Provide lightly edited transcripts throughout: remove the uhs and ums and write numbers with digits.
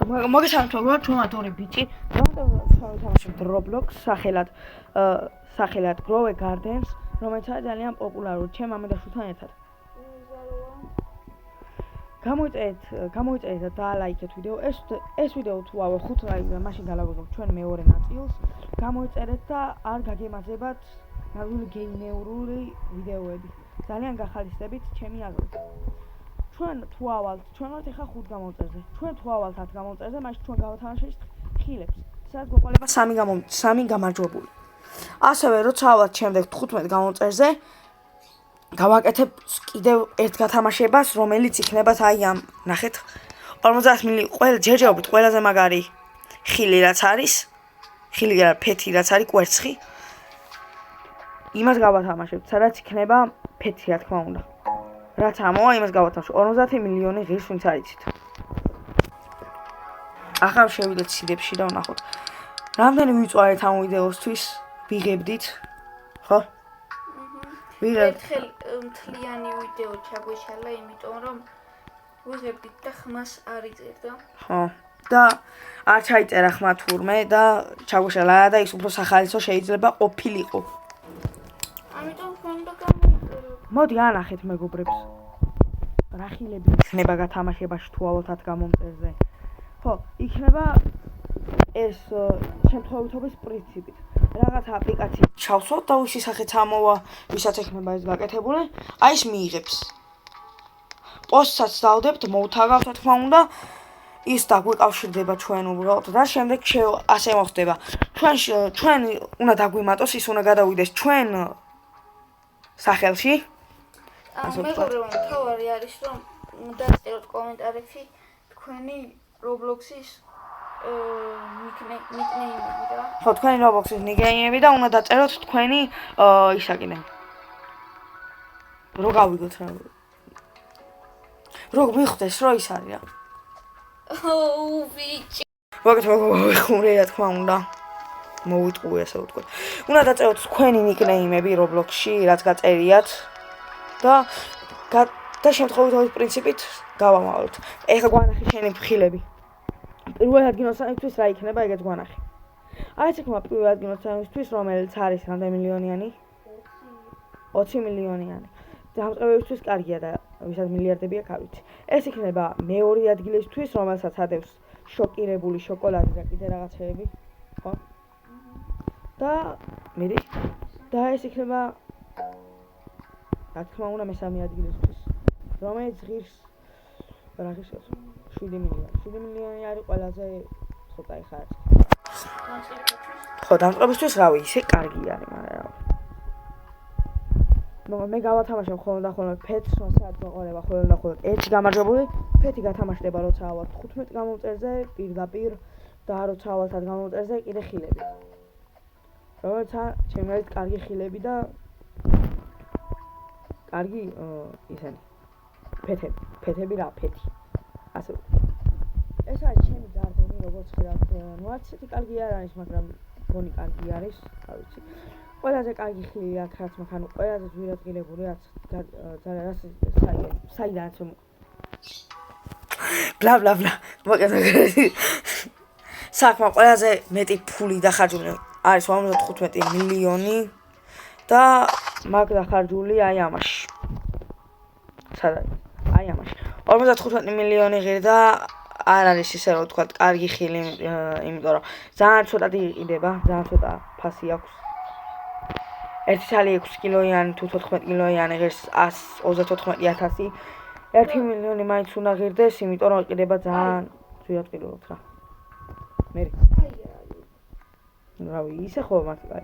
მოგესალმებით, ჩვენმა ორი ბიჭი, დავთამაშებთ Roblox სახელად Grow a Gardens, რომელიც არის ძალიან პოპულარული ჩემ მამადაშვილთან ერთად. გამოიწერეთ და დაალაიქეთ ვიდეო. ეს ვიდეო თუ ავე 5 ლაიქზე, მაშინ გავაგზავნებთ ჩვენ მეორე ნაწილს. გამოიწერეთ და არ გაგემარჯვებათ ნამდვილი გეიმერული ვიდეოები. ძალიან გახალისდებით ჩემი აზრით. ჩვენ თუ ავალთ, ჩვენ ვართ ახლა 5 გამომწერზე. ჩვენ თუ ავალთ 10 გამომწერზე, მაშინ ჩვენ გავათამაშებთ ხილებს. სადაც გვეყოლება 3 გამარჯვებული. ასევე როცა ავალთ შემდეგ 15 გამომწერზე, გავაკეთებ კიდევ ერთ გათამაშებას, რომელიც იქნება აი ამ, ნახეთ, 50 მილი ჯერჯერობით ყველაზე მაგარი ხილი რაც არის, ხილი არა, ფეთი რაც არის, კვერცხი. იმას გავათამაშებთ, სადაც იქნება ფეთი, რა თქმა უნდა. რაც ამოვა, იმას გავათამაშებთ. 50 მილიონი ღირს ვინც არიცით. ახლა შევიდეთ სიდებში და ვნახოთ. რამდენი ვიწვარეთ ამ ვიდეოსთვის? ვიღებდით? ხო? ვიღებთ. მთლიანი ვიდეო ჩაგვეშალა, იმიტომ რომ ვიღებდით და ხმას არ იწერდა. ხო. და არ ჩაიწერა ხმა თურმე და ჩაგვეშალა და ის უფრო სახალისო შეიძლება ყოფილიყო. ამიტომ უნდა გამოიწერო. მოდი ანახეთ მეგობრებს. რა ხილები იქნება გათამაშებაში თუ ავალთ 10 გამომწერზე. ხო, იქნება ეს შემთხვევითობის პრინციპით. რაღაც აპლიკაციით ჩავსვათ და ვისი სახეც ამოვა, ვისაც ექნება ეს გაკეთებული, აი ეს მიიღებს. პოსტსაც დავდებთ, მოვთაგავთ, რა თქმა უნდა, ის დაგვიკავშირდება ჩვენ უბრალოდ და შემდეგ ასე მოხდება. ჩვენ უნდა დაგვიმატოს, ის უნდა გადავიდეს ჩვენ სახელში. მეგობრებო, თავარი არის რომ დაწეროთ კომენტარებში თქვენი Roblox-ის ნიკნეიმები და ხო, თქვენი Roblox-ის ნიკნეიმები და უნდა დაწეროთ თქვენი ისაკინე. რო გავიგოთ რა. რო მიხვდეს რო ის არის რა. ბიჭი. მოგეთხოვე რა თქმა უნდა. მოვიტყუე ასე ვთქვათ. უნდა დაწეროთ თქვენი ნიკნეიმები Roblox-ში, რაც გაწერიათ და შემთხვევითობის პრინციპით გავამავალოთ. ეხლა გვანახი შენი ხილები. პირველ ადგილოსანთვის რა იქნება, ეგეც გვანახი. აი ეს იქნება პირველ ადგილოსანთვის, რომელიც არის რამდენი მილიონიანი? 20 მილიონიანი. დამწყებებისთვის კარგია და ვისაც მილიარდები აქვს, არ ვიცი. ეს იქნება მეორე ადგილისთვის, რომელსაც ადევს შოკირებული შოკოლადი და კიდე რაღაცეები, ხო? და მიდი. და ეს იქნება რა თქმა უნდა მესამე ადგილისთვის, რომელიც ღირს რა ღირს 7 მილიონი. 7 მილიონი არის ყველაზე ცოტა ხარ. ხო, დამწყებისთვის რავი, ისე კარგი არის, მაგრამ მე გავათამაშებ ხოლმე ფეთს, სადაც მოყოლება ხოლმე ერთი გამარჯვებული, ფეთი გათამაშდება როცა ავალთ 15 გამომწერზე, პირდაპირ და როცა ავალთ 10 გამომწერზე, კიდე ხილები. როცა ჩემი არის კარგი ხილები და კარგი ისენი ფეთები რა ფეთი ასე ეს არის ჩემი გარდენი როგორც ხედავთ ნუ არც ისეთი კარგი არ არის მაგრამ გონი კარგი არის რა ვიცი ყველაზე კარგი ხილი აქვს რაც მაგ ანუ ყველაზე ძვირადღირებული რაც ძალიან საიდანაც ბლა ბლა ბლა მოგესალმებით საქმე ყველაზე მეტი ფული დახარჯული არის 55 მილიონი და მაგ დახარჯული აი ამაში. სადაც? აი ამაში. 55 მილიონი ღირ და არ არის ისე რომ ვთქვათ, კარგი ხილი, იმიტომ რომ ძალიან ცოტა იყიდება, ძალიან ცოტა ფასი აქვს. 1,6 კილოიანი თუ 14 კილოიანი ღირს 134,000. 1 მილიონი მაინც უნდა ღირდეს, იმიტომ რომ იყიდება ძალიან ძვირადღირებულად რა. მე რავი, ისე ხო მართლა.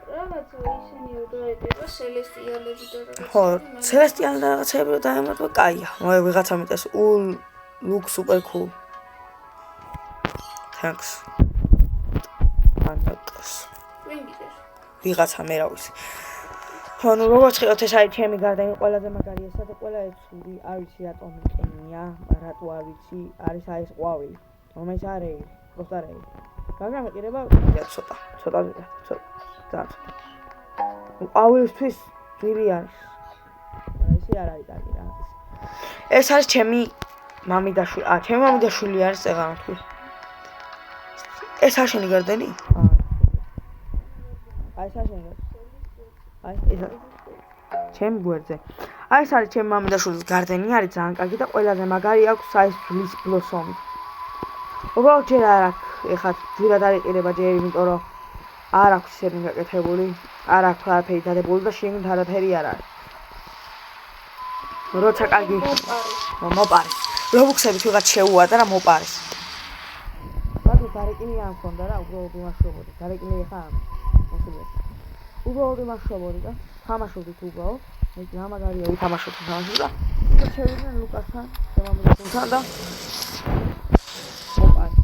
რაღაცა ისინი როდება სელესტიალები და რაღაცა. ხო, სელესტიალი და რაღაცები და ამათო კაია. მე ვიღაცა მეტეს look super cool. Thanks. ანაკს. ვიღაცა მე რა ვიცი. ხო, ნუ როგორც ხედავთ ეს არის ჩემი გარდენი ყველაზე მაგარი ესა და ყველა ეცური, არ ვიცი რატომ მიყენია, რატო არ ვიცი, არის აი ეს ყვავილი. რომელიც არის, პროსტა არის. მაგრამ იყიდება ცოტა. ძალიან. ყვავილისთვის ძვირი არის. ისე არ არის კარგი რა. ეს არის ჩემი მამიდაშვილი, ჩემი მამიდაშვილი არის წეღანა თქვი. ეს არ შენი გარდენი? აი ეს არ შენი გარდენი. აი ეს ჩემი გვერდზე. აი ეს არის ჩემი მამიდაშვილის გარდენი, არის ძალიან კარგი და ყველაზე მაგარი აქვს აი ეს ძვლის ბლოსომი. უბრალოდ ჯერ არ აქვს, ეხლა ძვირად არ იყიდება ჯერ, იმიტომ რომ არ აქვს ისინი გაკეთებული, არ აქვს არაფერი დადებული და შიგნით არაფერი არ არის. როცა კარგი მოპარის. რობუქსები თუღაც შეუვადა რა მოპარის. მაგას დარეკილი არ მქონდა რა, უბრალოდ იმაშობოდი. დარეკილი ეხა მოსულია. უბრალოდ იმაშობოდი და თამაშობდით უბრალოდ. მე გამაგარია ვითამაშობთ თამაშს და შევიდნენ ლუკასთან, შემამოწმუნთან და მოპარი.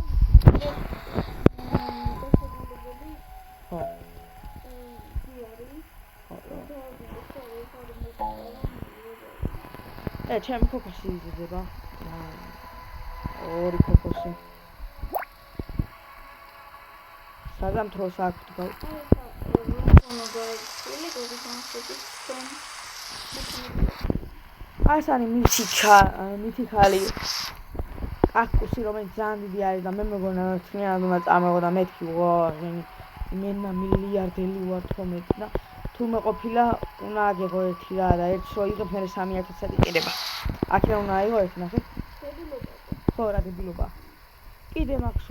ჩემი ქოქოსი იზრდება. ორი ქოქოსი. საგამ დროს აქვთ გაუ. ეს არის მითიქალი კაქტუსი, რომელიც ძალიან დიდი არის და მე მეგონა თლიანად უნდა წამეღო და მეთქი მენა მილიარდელი ვარ თომეთი და თურმე ყოფილა უნდა აგეღო ერთი რა და ერთს რო იღებ მერე 3000-ად იყიდება. აქედან უნდა აიღო ერთი ნახე. ხო რა დებილობა. კიდე მაქვს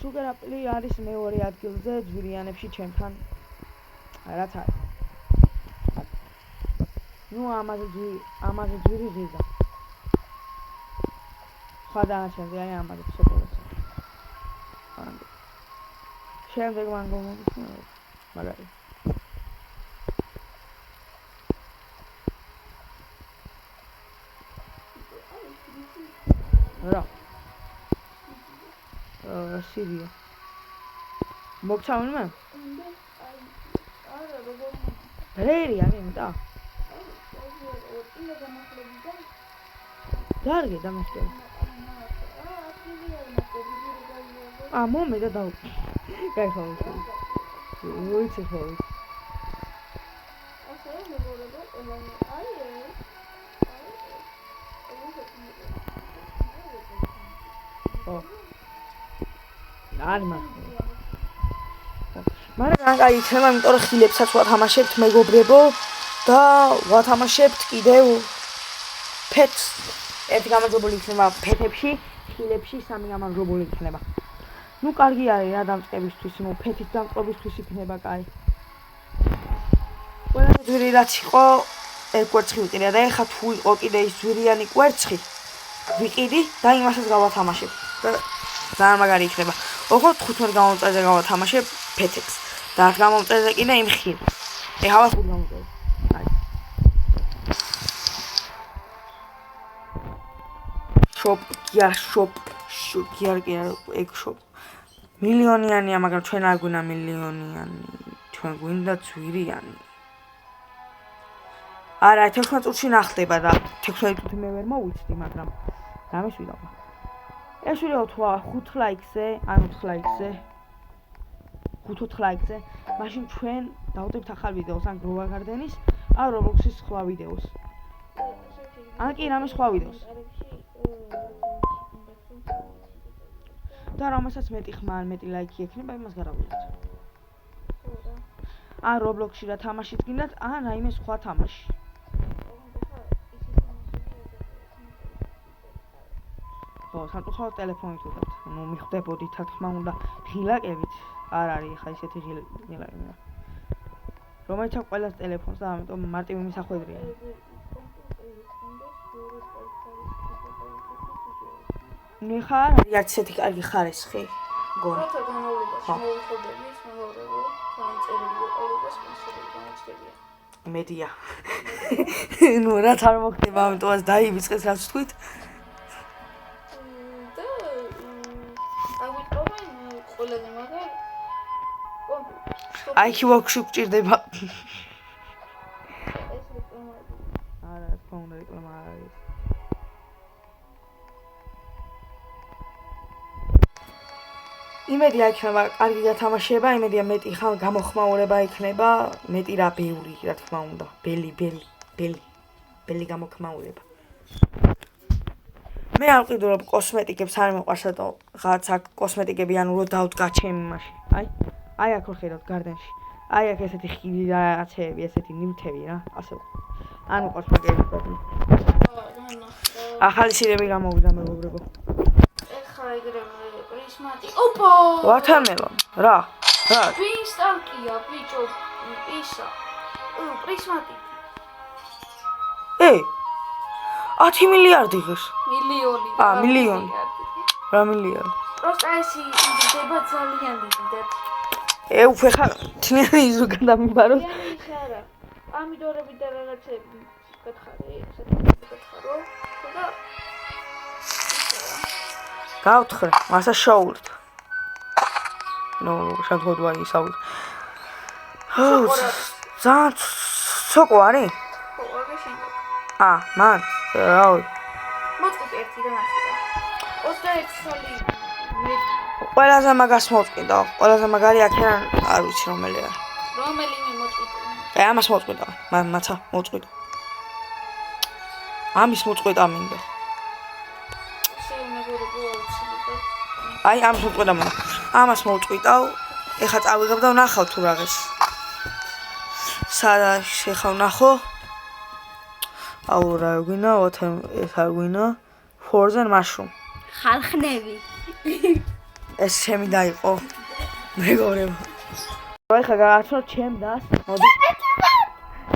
შუგერაპლი არის მეორე ადგილზე ძვირიანებში ჩემთან. რაც არის. ნუ ამაზე ძვირი ღირდა. სხვა დანარჩენზე არის ამაზე სოკოლოც. შემდეგ მან გომოდის მაგარი. რა სირია მოგცავნე მე? არა როგორ რეერი არის და დარგე დამახტები მომე და დაუ გაიხავე ვიცი ხო არ მახო მაგრამ აი თემა იმიტომ რომ ხილებსაც ვათამაშებთ მეგობრებო და ვათამაშებთ კიდევ ფეთს ერთი გამარჯვებული იქნება ფეთებში ხილებში სამი გამარჯვებული იქნება ნუ კარგი არის რა დამწყებისთვის ნუ ფეთის დამწყობისთვის იქნება კაი ყველა ძვირი რაც იყო კვერცხი ვიყიდა და ეხა თუ იყო კიდე ის ძვირიანი კვერცხი ვიყიდი და იმასაც გავათამაშებ და ძალიან მაგარი იქნება. ოღონდ 15 გამომწერზე გავათამაშებ ფეთებს. და 10 გამომწერზე კიდე იმ ხილ. ეხლა 5 გამომწერზე. აი. შოპ ეგ შოპ. მილიონიანია, მაგრამ ჩვენ არ გვინდა მილიონიანი. ჩვენ გვინდა ძვირიანი. არა, 16 წუთში ნახდება და 16 წუთი მე ვერ მოვიცდი, მაგრამ რამეს ვიდავ. ეს ვიდეო თუ 5 ლაიქზე, ან 4 ლაიქზე. 5-4 ლაიქზე. მაშინ ჩვენ დავუძებთ ახალ ვიდეოს, ან გროვა გარდენის, ან რობოქსის სხვა ვიდეოს. ან კი რამე სხვა ვიდეოს. და რომელსაც მეტი ხმა ან მეტი ლაიქი ექნება, იმას გარავიოთ. ან რობლოქსში რა თამაშიც გინდათ, ან რაიმე სხვა თამაში. ხო, სამწუხაროდ ტელეფონით ვუყავთ. ნუ მიხვდებოდით რა თქმა უნდა ღილაკებით. არ არის ხა ისეთი ღილაკი. რომელიც აქვს ყველას ტელეფონს და ამიტომ მარტივი მისახვედრია. მე ხარ არც ისეთი კარგი ხარისხი. გონი. როცა განავლობაში მოვიხოდები, მეგობრებო, განწერილი ყოლობას მასწავლებელი გამოჩნდებიან. მედია. ნუ რაც არ მოხდება, ამიტომაც დაიბიწყეს რაც თქვით. IQ ვოქში გჭირდება. არა, თქო უნდა რეკლამა არ არის. იმედია იქნება კარგი გათამაშება, იმედია მეტი გამოხმაურება იქნება, მეტი რა ბევრი, რა თქმა უნდა. ბელი გამოხმაურება. მე არ ვყიდულობ კოსმეტიკებს, არ მეყვარს რატო რაღაც აქ კოსმეტიკები ანუ რო დავდგა ჩემი მაშინ. აი აქ ვხედავთ გარდენში. აი აქ ესეთი ხიდი და რაღაცეები, ესეთი ნივთები რა, ასე. არ მეყვარს მაგერი პრობლემა. ახალი სირები გამოვიდა მეგობრებო. ეხლა ეგრევე პრისმატი. ოპა! ვათანელონ, რა? ვინსტალკია, ბიჭო, ისა. პრისმატი. 10 მილიარდი ღირს. მილიონი. მილიონი. რა მილიონი? პროსტა ესი იდება ძალიან დიდად. უფე ხარ თნიანი ზუგა დამიბაროს. არა. ამიდორები და რაღაცები გათხარე, გათხარო და გავთხრე, მასა შოულით. შეგოდვა ისაუბრ. ძალიან სოკო არის? ხო, აღარ შეიძლება. მან, რავი. მოწყვეტ ერთი და ნახე. 21 სალი მე ყველაზე მაგას მოწყვიტა. ყველაზე მაგარი აქედან არ ვიცი რომელი არის. რომელიმე მოწყვეტ. ამას მოწყვიტა. მაცა მოწყვიტა. ამის მოწყვეტა მინდა. ამას მოწყვეტა მინდა. ამას მოწყვიტავ. ეხლა წავიღებ და ვნახავ თუ რაღაც. სადა შეხავ ნახო. რა გვინა, ეს არ გვინა. Frozen mushroom. ხალხნები. ეს ჩემი დაიყო. მეგობრებო. ეხლა გააცნო ჩემ დას. მოდი.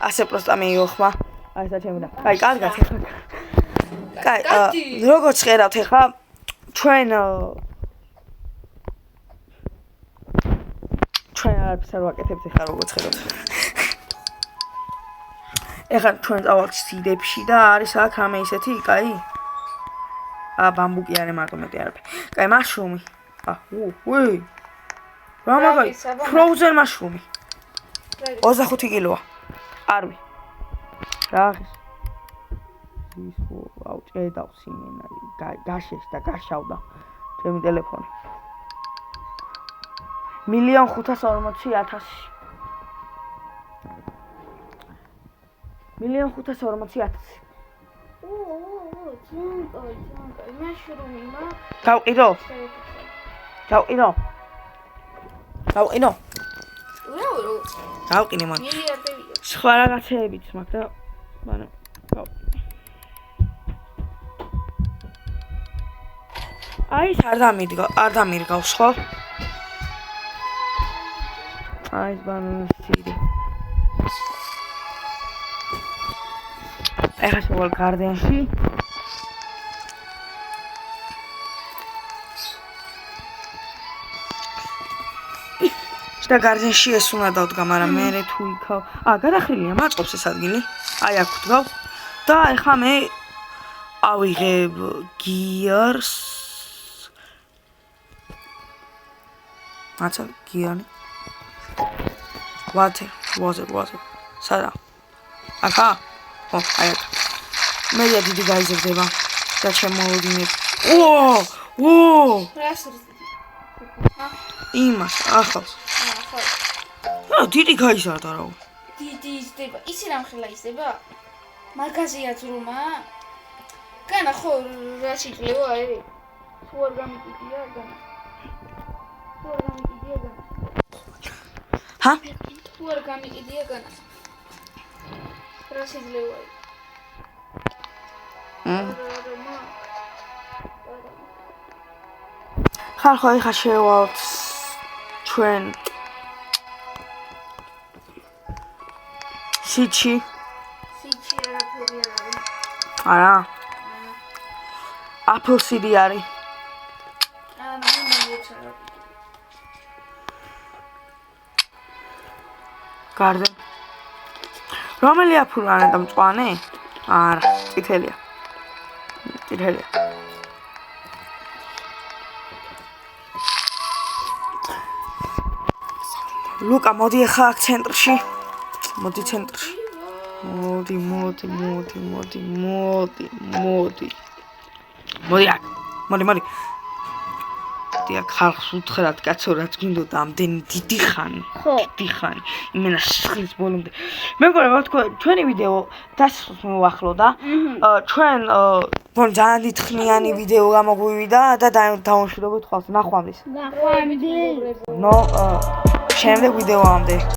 ასე პროსტა მიიღო. აი ესა ჩემი და. კაი, კარგად ეხლა. კაი, როგორც ხედავთ ეხლა ჩვენ არაფერს არ ვაკეთებთ ეხლა როგორც ხედავთ. ეხლა ჩვენ წავალთ სიდებში და არის აქ რამე ისეთი, კაი? ბამბუკი არის მარტო მეტი არაფერი. კაი, მაშრუმი. უი. რა მაგარი? Frozen mushroom. 25 კილოა. არვი. რა ხის? ის ჭედავს იმენა, გაშეს და გაშავდა ჩემი ტელეფონი. 1,540,000. 1,540,000. მაშრუმი გავყიდო. გავყინე მან. სხვა რაღაცეებიც მაქვს და მაგრამ აი ეს არ დამირგავს ხო? აი ეს ბანანის სირი. ეხლა შევალ გარდენში. და გარდენში ეს უნდა დავდგა, მაგრამ მე თუ იქავ. გადახრილია, მაწყობს ეს ადგილი. აი აქ ვდგავ. და ეხლა მე ავიღებ გიარს. მაცა გიანი. Water. სადა? აქა? ხო, აი აქ. მე დიდი გაიზრდება და შემოვიდინებ. რას იმას, ახალს. დიდი გაიზარდა რა. დიდი იზრდება. ისი რამხელა იზრდება? მაგაზია ძრუმა? განა ხო რა შეიძლება აი? თუ არ გამიგიდია განა. თუ არ გამიგიდია განა. რა შეიძლება აი? ხალხო ეხა შევალთ ჩვენ სიჩი არაფერი არ არის. არა. აფლსიდი არის. გარდენ. რომელი აფული არა და მწვანე? არა, წითელია. ლუკა, მოდი ახლა აქ ცენტრში. მოდი ცენტრში. მოდი. მოდი აქ. მოდი. მივხვდი აქ ხალხს უთხრათ კაცო რაც გინდოდა ამდენი დიდი ხანი. ხო. დიდი ხანი. იმენა სიხლის ბოლომდე. მე მგონი რა თქვა ჩვენი ვიდეო დასასრულს მოვახლოდა. ჩვენ ძალიან დიდხნიანი ვიდეო გამოგვივიდა და დავამშვიდობოთ ხალხს. ნახვამდის. ნახვამდის. ნო შემდეგ ვიდეოამდე